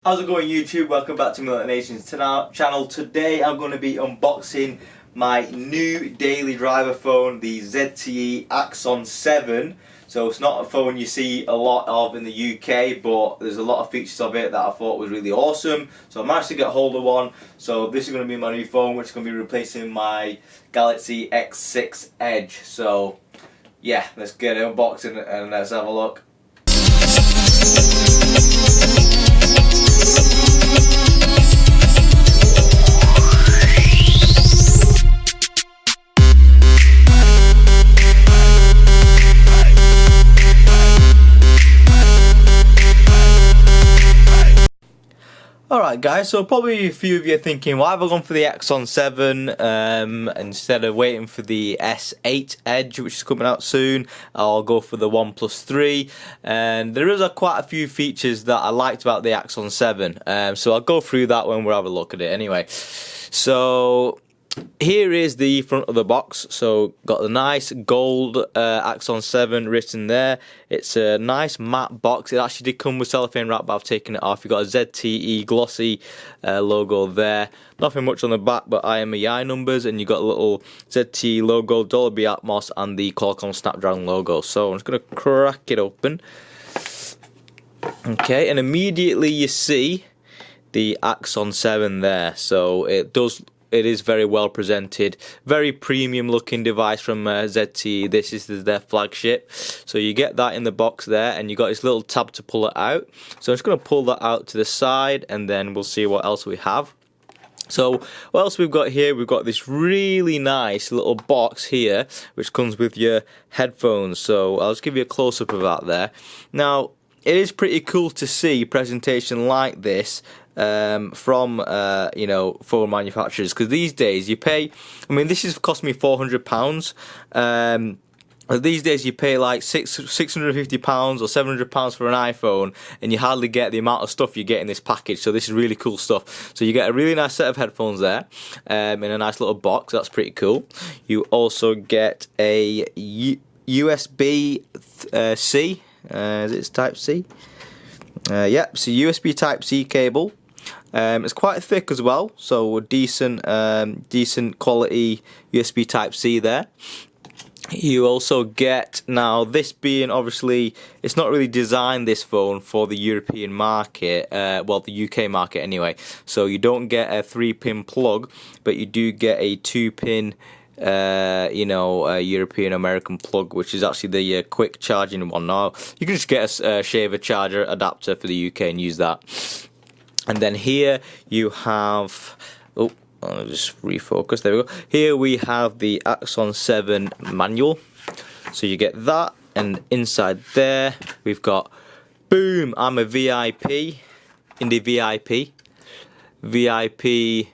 How's it going, YouTube? Welcome back to Milton Nation's channel. Today I'm going to be unboxing my new daily driver phone, the ZTE Axon 7. So it's not a phone you see a lot of in the UK, but there's a lot of features of it that I thought was really awesome. So I managed to get hold of one. So this is going to be my new phone, which is going to be replacing my Galaxy S6 Edge. So yeah, let's get it unboxing and let's have a look. Alright guys, so probably a few of you are thinking, why have I gone for the Axon 7 instead of waiting for the S8 Edge, which is coming out soon? I'll go for the OnePlus 3, and there is quite a few features that I liked about the Axon 7, so I'll go through that when we have a look at it anyway. So here is the front of the box. So got the nice gold Axon 7 written there. It's a nice matte box. It actually did come with cellophane wrap, but I've taken it off. You've got a ZTE glossy logo there. Nothing much on the back but IMEI numbers, and you've got a little ZTE logo, Dolby Atmos, and the Qualcomm Snapdragon logo. So I'm just going to crack it open. Okay, and immediately you see the Axon 7 there. So it is very well presented, very premium looking device from ZTE. This is their flagship. So you get that in the box there, and you got this little tab to pull it out. So I'm just going to pull that out to the side, and then we'll see what else we have. So what else we've got here? We've got this really nice little box here, which comes with your headphones. So I'll just give you a close-up of that there. Now, it is pretty cool to see a presentation like this from you know, phone manufacturers, because these days you pay, I mean, this has cost me £400. These days you pay like £650 or £700 for an iPhone, and you hardly get the amount of stuff you get in this package. So this is really cool stuff. So you get a really nice set of headphones there in a nice little box. That's pretty cool. You also get a USB-C. Is it Type C? Yep, so USB Type C cable. It's quite thick as well, so decent quality USB Type C there. You also get, now this being obviously, it's not really designed, this phone, for the European market, well, the UK market anyway. So you don't get a 3-pin plug, but you do get a 2-pin you know, European American plug, which is actually the quick charging one. Now you can just get a shaver charger adapter for the UK and use that. And then here you have, oh, I'll just refocus, there we go. Here we have the Axon 7 manual. So you get that, and inside there we've got, boom, I'm a VIP in the VIP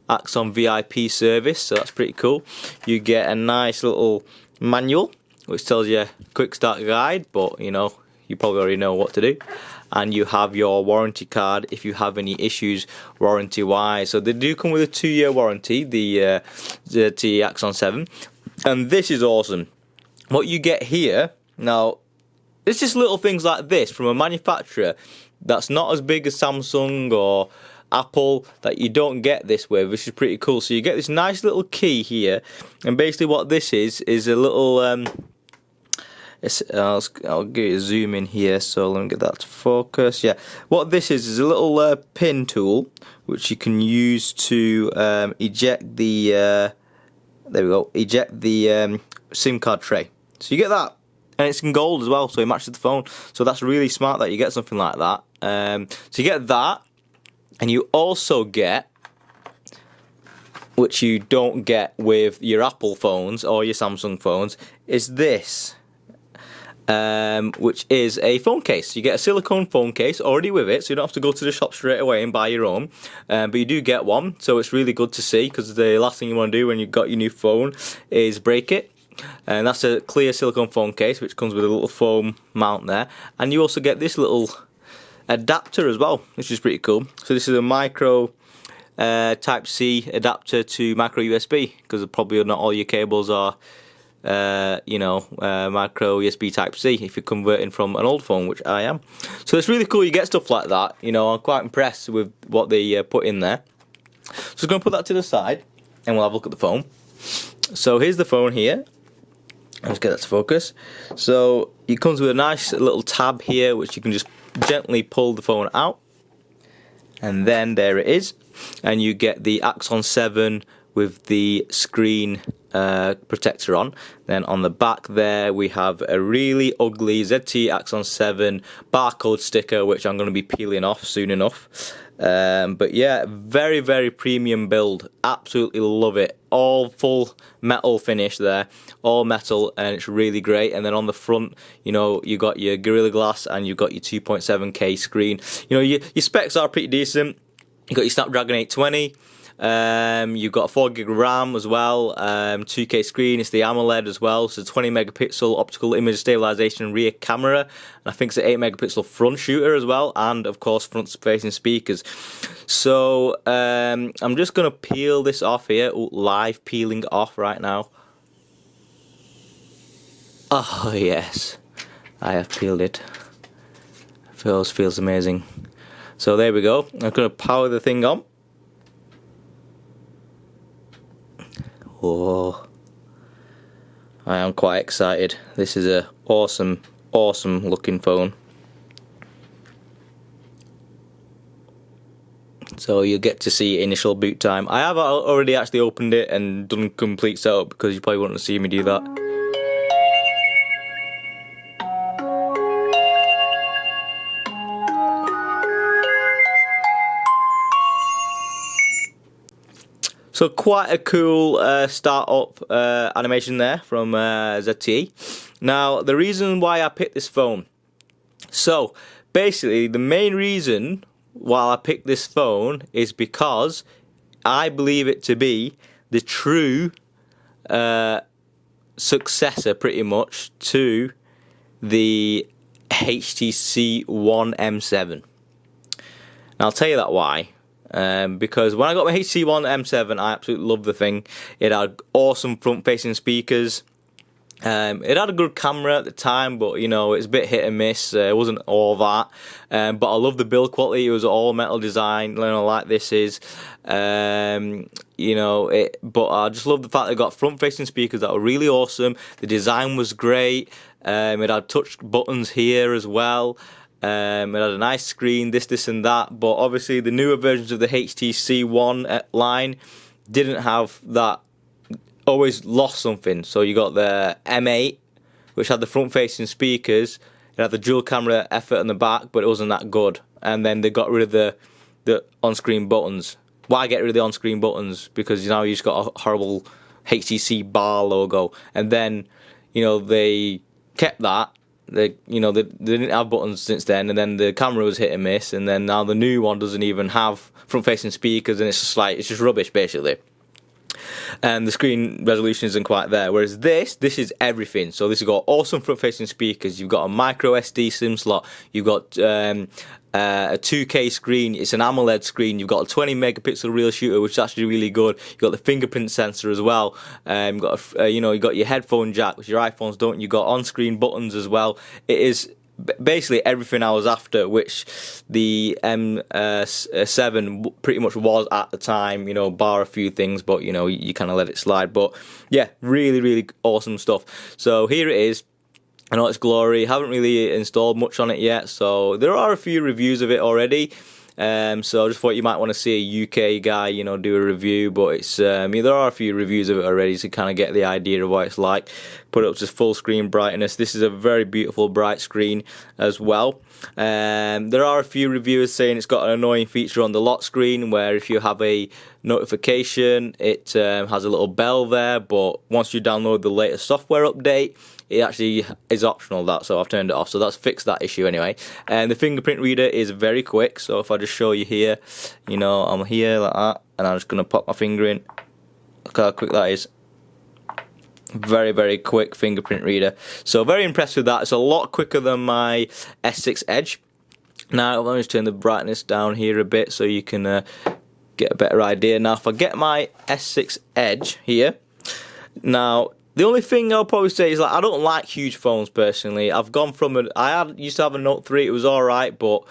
Axon VIP service, so that's pretty cool. You get a nice little manual which tells you a quick start guide, but you know, you probably already know what to do. And you have your warranty card if you have any issues warranty wise. So they do come with a 2-year warranty, the ZTE Axon 7, and this is awesome. What you get here, now it's just little things like this from a manufacturer that's not as big as Samsung or Apple, that you don't get this with, which is pretty cool. So you get this nice little key here, and basically what this is a little I'll give you a zoom in here, so let me get that to focus. Yeah, what this is a little pin tool which you can use to eject the there we go, eject the SIM card tray. So you get that, and it's in gold as well, so it matches the phone. So that's really smart that you get something like that. So you get that, and you also get, which you don't get with your Apple phones or your Samsung phones, is this, which is a phone case. You get a silicone phone case already with it, so you don't have to go to the shop straight away and buy your own, but you do get one, so it's really good to see, because the last thing you want to do when you've got your new phone is break it. And that's a clear silicone phone case which comes with a little foam mount there, and you also get this little adapter as well, which is pretty cool. So this is a micro Type C adapter to micro USB, because probably not all your cables are micro USB Type-C if you're converting from an old phone, which I am. So it's really cool you get stuff like that. I'm quite impressed with what they put in there. So I'm going to put that to the side and we'll have a look at the phone. So here's the phone here. Let's get that to focus. So it comes with a nice little tab here which you can just gently pull the phone out. And then there it is. And you get the Axon 7 with the screen protector on. Then on the back there we have a really ugly ZTE Axon 7 barcode sticker, which I'm going to be peeling off soon enough. But yeah, very, very premium build. Absolutely love it. All full metal finish there, all metal, and it's really great. And then on the front, you got your Gorilla Glass and you've got your 2.7K screen. Your specs are pretty decent. You got your Snapdragon 820. You've got a 4GB RAM as well, 2K screen, it's the AMOLED as well, so 20 megapixel optical image stabilization rear camera, and I think it's an 8 megapixel front shooter as well, and of course front facing speakers. So I'm just going to peel this off here. Ooh, live peeling off right now. Oh yes, I have peeled it. Feels amazing. So there we go. I'm going to power the thing on. Oh, I am quite excited. This is a awesome looking phone. So you'll get to see initial boot time. I have already actually opened it and done complete setup because you probably wouldn't see me do that. So quite a cool start-up animation there from ZTE. Now, the reason why I picked this phone. So, basically, the main reason why I picked this phone is because I believe it to be the true successor, pretty much, to the HTC One M7. And I'll tell you that why. Because when I got my HTC One M7, I absolutely loved the thing. It had awesome front-facing speakers. It had a good camera at the time, but it's a bit hit and miss. It wasn't all that. But I love the build quality. It was all metal design, like this is. But I just love the fact that it got front-facing speakers that were really awesome. The design was great. It had touch buttons here as well. It had a nice screen, this and that, but obviously the newer versions of the HTC One line didn't have that, always lost something. So you got the M8, which had the front-facing speakers, it had the dual camera effort in the back, but it wasn't that good. And then they got rid of the on-screen buttons. Why get rid of the on-screen buttons? Because now you just got a horrible HTC bar logo. And then, they kept that. They didn't have buttons since then, and then the camera was hit and miss, and then now the new one doesn't even have front-facing speakers, and it's just rubbish basically. And the screen resolution isn't quite there. Whereas this is everything. So this has got awesome front-facing speakers. You've got a micro SD SIM slot. You've got a 2K screen. It's an AMOLED screen. You've got a 20 megapixel real shooter, which is actually really good. You've got the fingerprint sensor as well. You've got you've got your headphone jack, which your iPhones don't. You've got on-screen buttons as well. It is basically everything I was after, which the M7 pretty much was at the time, bar a few things, but you kind of let it slide. But yeah, really awesome stuff. So here it is. I know it's glory. Haven't really installed much on it yet, so there are a few reviews of it already. So I just thought you might want to see a UK guy, do a review. But it's there are a few reviews of it already, to kind of get the idea of what it's like. Put it up to full screen brightness. This is a very beautiful bright screen as well. There are a few reviewers saying it's got an annoying feature on the lock screen, where if you have a notification, it has a little bell there. But once you download the latest software update, it actually is optional, so I've turned it off. So that's fixed that issue anyway. And the fingerprint reader is very quick. So if I just show you here, I'm here like that, and I'm just going to pop my finger in. Look how quick that is. Very quick fingerprint reader. So very impressed with that. It's a lot quicker than my S6 Edge. Now let me just turn the brightness down here a bit so you can get a better idea. Now if I get my S6 Edge here, now The only thing I'll probably say is, like, I don't like huge phones personally. I've gone from used to have a Note 3, it was alright, but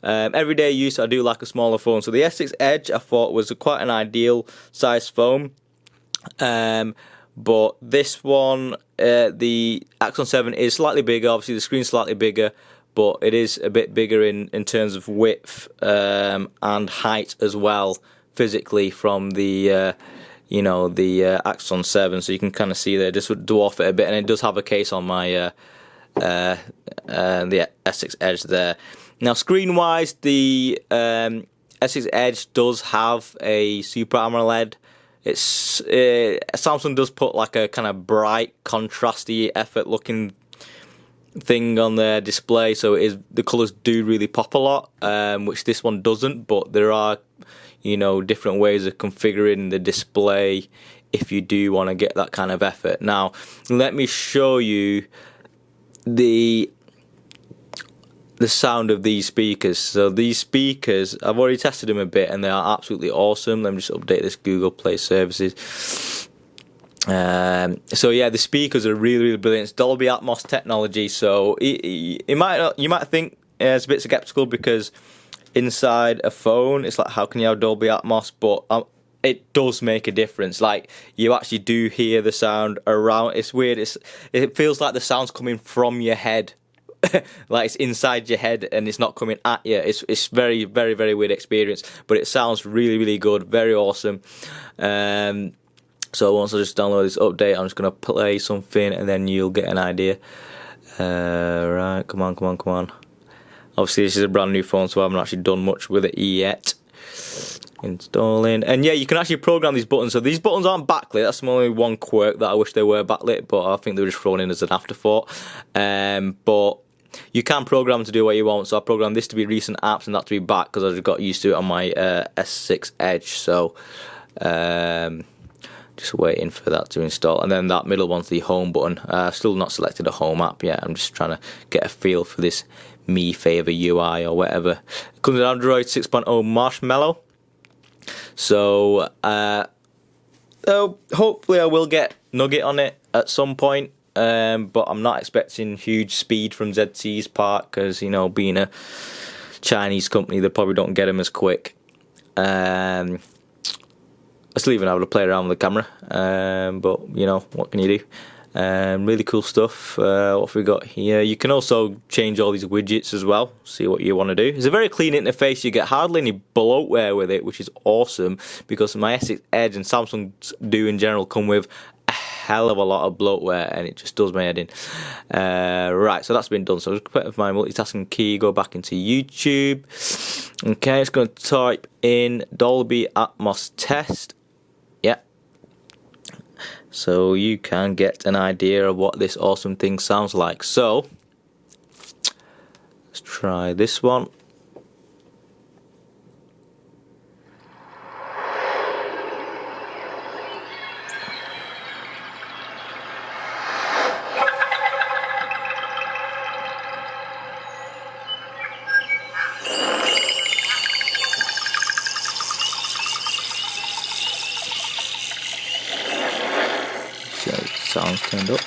everyday use I do like a smaller phone. So the S6 Edge I thought was quite an ideal size phone. But this one, the Axon 7 is slightly bigger. Obviously the screen's slightly bigger, but it is a bit bigger in terms of width and height as well, physically, from the the Axon 7, so you can kind of see there, just dwarf it a bit, and it does have a case on my the S6 Edge there. Now, screen-wise, the S6 Edge does have a Super AMOLED. Samsung does put like a kind of bright, contrasty, effort-looking thing on their display, so the colours do really pop a lot, which this one doesn't. But there are different ways of configuring the display if you do want to get that kind of effort. Now, let me show you the sound of these speakers. So these speakers, I've already tested them a bit, and they are absolutely awesome. Let me just update this Google Play services. So yeah, the speakers are really, really brilliant. It's Dolby Atmos technology, so you might think it's a bit skeptical because inside a phone it's like, how can you have Dolby Atmos? But it does make a difference. Like, you actually do hear the sound around. It's weird. It feels like the sound's coming from your head. Like it's inside your head and it's not coming at you. It's very, very, very weird experience, but it sounds really, really good, very awesome. So once I just download this update, I'm just going to play something and then you'll get an idea. Right, come on. Obviously this is a brand new phone, so I haven't actually done much with it yet. Installing. And yeah, you can actually program these buttons. So these buttons aren't backlit. That's only one quirk that I wish they were backlit, but I think they were just thrown in as an afterthought. But you can program to do what you want. So I programmed this to be recent apps and that to be back, because I just got used to it on my S6 Edge. So just waiting for that to install. And then that middle one's the home button. Still not selected a home app yet. I'm just trying to get a feel for this Mi Favor UI or whatever. It comes with Android 6.0 Marshmallow. So hopefully I will get Nugget on it at some point. But I'm not expecting huge speed from ZTE's part, because being a Chinese company, they probably don't get them as quick. I still even able to play around with the camera, but what can you do? Really cool stuff. What have we got here? You can also change all these widgets as well, see what you want to do. It's a very clean interface. You get hardly any bloatware with it, which is awesome, because my S6 Edge and Samsung do in general come with a hell of a lot of bloatware, and it just does my head in. Right, so that's been done. So I'll just put my multitasking key, go back into YouTube. Okay, it's going to type in Dolby Atmos test. Yeah. So you can get an idea of what this awesome thing sounds like. So let's try this one. So sounds turned up.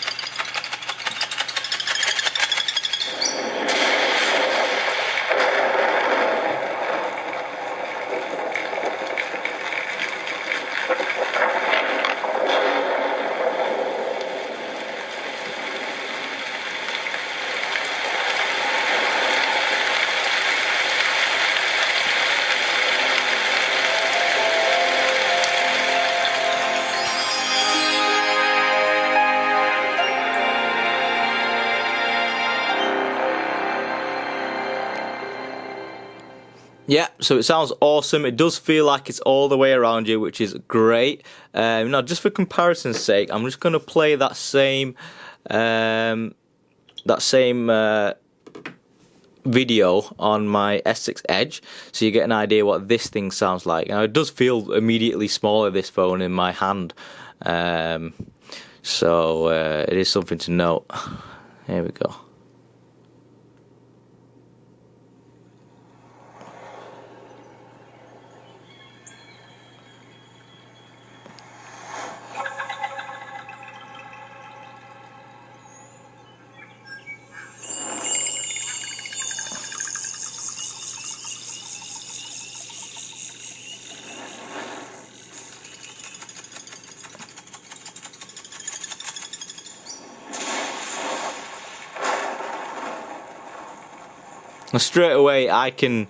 Yeah, so it sounds awesome. It does feel like it's all the way around you, which is great. Now, just for comparison's sake, I'm just going to play that same video on my S6 Edge, so you get an idea what this thing sounds like. Now, it does feel immediately smaller, this phone, in my hand. So it is something to note. Here we go. And straight away I can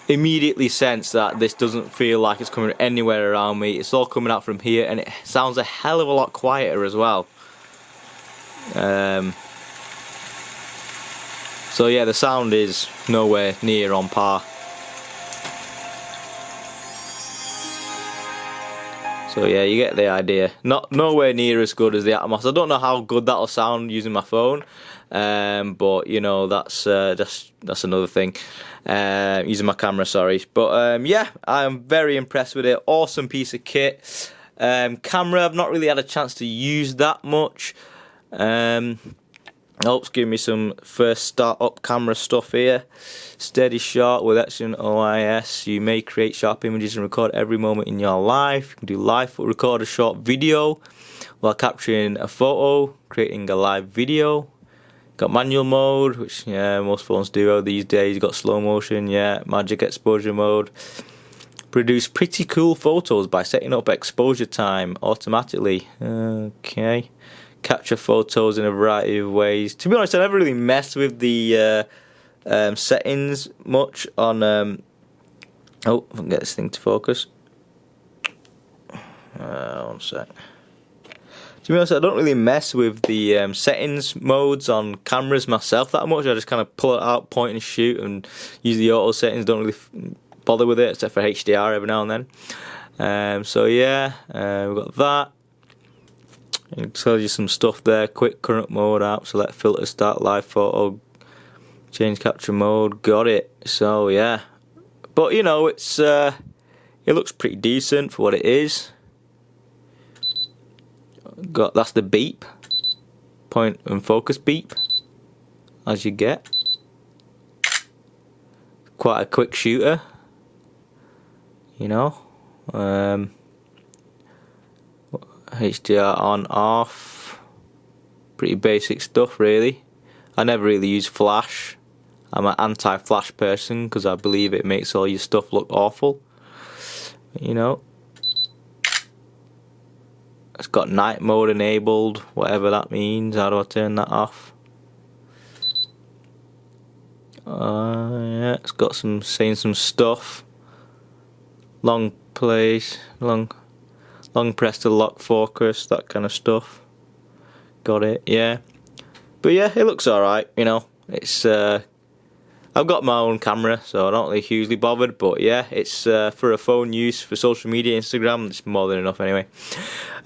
immediately sense that this doesn't feel like it's coming anywhere around me. It's all coming out from here, and it sounds a hell of a lot quieter as well. So yeah, the sound is nowhere near on par. So yeah, you get the idea. Nowhere near as good as the Atmos. I don't know how good that'll sound using my phone, but you know, that's another thing. Using my camera, sorry. But yeah, I'm very impressed with it. Awesome piece of kit. Camera, I've not really had a chance to use that much. Helps give me some first start up camera stuff here. Steady shot with Axon OIS. You may create sharp images and record every moment in your life. You can do live record a short video while capturing a photo, creating a live video. Got manual mode, which yeah, most phones do these days. You got slow motion, yeah, magic exposure mode. Produce pretty cool photos by setting up exposure time automatically. Okay. Capture photos in a variety of ways. To be honest, I never really messed with the settings much on. Oh, if I can get this thing to focus. One sec. To be honest, I don't really mess with the settings modes on cameras myself that much. I just kind of pull it out, point and shoot, and use the auto settings. Don't really bother with it, except for HDR every now and then. So yeah, we've got that. It tells you some stuff there. Quick current mode app, select filter, start live photo, change capture mode. Got it. So yeah, but you know, it looks pretty decent for what it is. That's the beep, point and focus beep, as you get. Quite a quick shooter, you know. HDR on off, pretty basic stuff really. I never really use flash. I'm an anti-flash person because I believe it makes all your stuff look awful, you know. It's got night mode enabled, whatever that means. How do I turn that off? Yeah, it's got saying some stuff. Long plays, long press to lock focus, that kind of stuff. Got it, yeah. But yeah, it looks alright, you know. It's I've got my own camera, so I'm not really hugely bothered, but yeah, it's for a phone use, for social media, Instagram, it's more than enough anyway.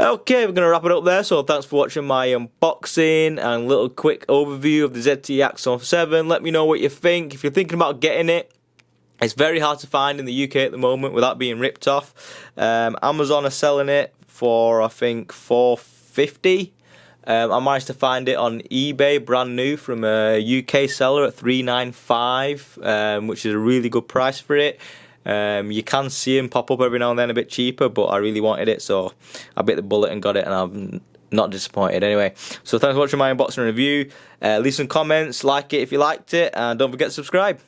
Okay, we're going to wrap it up there, so thanks for watching my unboxing and little quick overview of the ZTE Axon 7. Let me know what you think. If you're thinking about getting it, it's very hard to find in the UK at the moment without being ripped off. Amazon are selling it for, I think, $4.50. I managed to find it on eBay, brand new, from a UK seller at $3.95, which is a really good price for it. You can see them pop up every now and then a bit cheaper, but I really wanted it, so I bit the bullet and got it, and I'm not disappointed anyway. So thanks for watching my unboxing review. Leave some comments, like it if you liked it, and don't forget to subscribe.